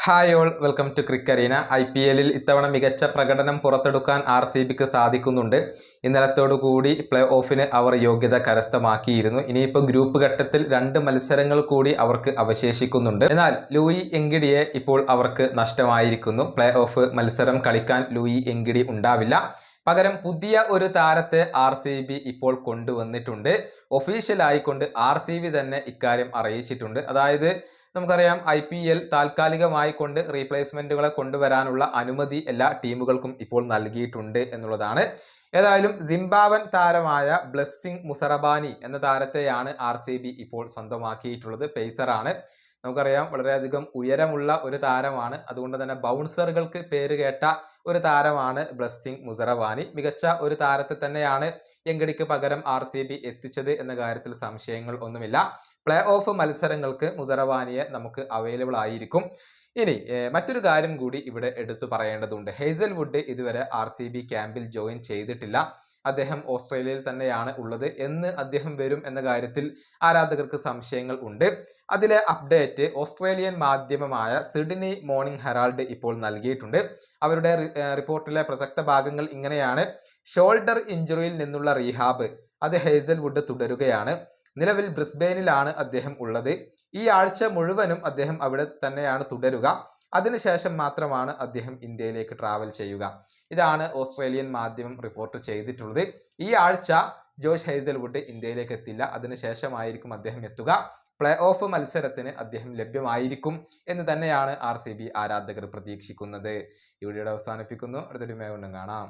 Hi all, welcome to ക്രിക്കറീന. IPL ഇത്തവണ മികച്ച പ്രകടനം പുറത്തെടുക്കാൻ RCBക്ക് സാധിക്കുന്നുണ്ട്. ഇന്നലത്തോടുകൂടി പ്ലേ ഓഫിന് അവർ യോഗ്യത കരസ്ഥമാക്കിയിരുന്നു. ഇനിയിപ്പോൾ ഗ്രൂപ്പ് ഘട്ടത്തിൽ 2 മത്സരങ്ങൾ കൂടി അവർക്ക് അവശേഷിക്കുന്നുണ്ട്. എന്നാൽ ലൂയി എങ്കിഡിയെ ഇപ്പോൾ അവർക്ക് നഷ്ടമായിരിക്കുന്നു. പ്ലേ ഓഫ് മത്സരം കളിക്കാൻ ലൂയി എങ്കിഡി ഉണ്ടാവില്ല. പകരം പുതിയ ഒരു താരത്തെ RCB ഇപ്പോൾ കൊണ്ടുവന്നിട്ടുണ്ട്. ഒഫീഷ്യലായിക്കൊണ്ട് RCB തന്നെ ഇക്കാര്യം അറിയിച്ചിട്ടുണ്ട്. അതായത് നമുക്കറിയാം, IPL താൽക്കാലികമായി കൊണ്ട് റീപ്ലേസ്മെന്റുകളെ കൊണ്ടുവരാനുള്ള അനുമതി എല്ലാ ടീമുകൾക്കും ഇപ്പോൾ നൽകിയിട്ടുണ്ട് എന്നുള്ളതാണ്. ഏതായാലും സിംബാബ്വൻ താരമായ ബ്ലെസ്സിംഗ് മുസറബാനി എന്ന താരത്തെയാണ് RCB ഇപ്പോൾ സ്വന്തമാക്കിയിട്ടുള്ളത്. പേസറാണ്. നമുക്കറിയാം, വളരെയധികം ഉയരമുള്ള ഒരു താരമാണ്. അതുകൊണ്ട് തന്നെ ബൗൺസറുകൾക്ക് പേര് കേട്ട ഒരു താരമാണ് ബ്ലെസ്സിംഗ് മുസറബാനി. മികച്ച ഒരു താരത്തെ തന്നെയാണ് എങ്കിഡിക്ക് പകരം RCB എത്തിച്ചത് എന്ന കാര്യത്തിൽ സംശയങ്ങൾ ഒന്നുമില്ല. പ്ലേ ഓഫ് മത്സരങ്ങൾക്ക് മുസറബാനിയെ നമുക്ക് അവൈലബിൾ ആയിരിക്കും. ഇനി മറ്റൊരു കാര്യം കൂടി ഇവിടെ എടുത്തു പറയേണ്ടതുണ്ട്. ഹേസൽവുഡ് ഇതുവരെ RCB ക്യാമ്പിൽ ജോയിൻ ചെയ്തിട്ടില്ല. അദ്ദേഹം ഓസ്ട്രേലിയയിൽ തന്നെയാണ് ഉള്ളത്. എന്ന് അദ്ദേഹം വരും എന്ന കാര്യത്തിൽ ആരാധകർക്ക് സംശയങ്ങൾ ഉണ്ട്. അതിലെ അപ്ഡേറ്റ് ഓസ്ട്രേലിയൻ മാധ്യമമായ സിഡ്നി മോർണിംഗ് ഹെറാൾഡ് ഇപ്പോൾ നൽകിയിട്ടുണ്ട്. അവരുടെ റിപ്പോർട്ടിലെ പ്രസക്ത ഭാഗങ്ങൾ ഇങ്ങനെയാണ്. ഷോൾഡർ ഇഞ്ചുറിയിൽ നിന്നുള്ള റീഹാബ് അത് ഹേസൽവുഡ് തുടരുകയാണ്. നിലവിൽ ബ്രിസ്ബെയിനിലാണ് അദ്ദേഹം ഉള്ളത്. ഈ ആഴ്ച മുഴുവനും അദ്ദേഹം അവിടെ തന്നെയാണ് തുടരുക. അതിനുശേഷം മാത്രമാണ് അദ്ദേഹം ഇന്ത്യയിലേക്ക് ട്രാവൽ ചെയ്യുക. ഇതാണ് ഓസ്ട്രേലിയൻ മാധ്യമം റിപ്പോർട്ട് ചെയ്തിട്ടുള്ളത്. ഈ ആഴ്ച ജോഷ് ഹേസൽവുഡ് ഇന്ത്യയിലേക്ക് എത്തില്ല. അതിനുശേഷമായിരിക്കും അദ്ദേഹം എത്തുക. പ്ലേ ഓഫ് മത്സരത്തിന് അദ്ദേഹം ലഭ്യമായിരിക്കും എന്ന് തന്നെയാണ് RCB ആരാധകർ പ്രതീക്ഷിക്കുന്നത്. ഈ വീഡിയോയുടെ അവസാനിപ്പിക്കുന്നു. അടുത്തൊരു വീഡിയോയിൽ കാണാം.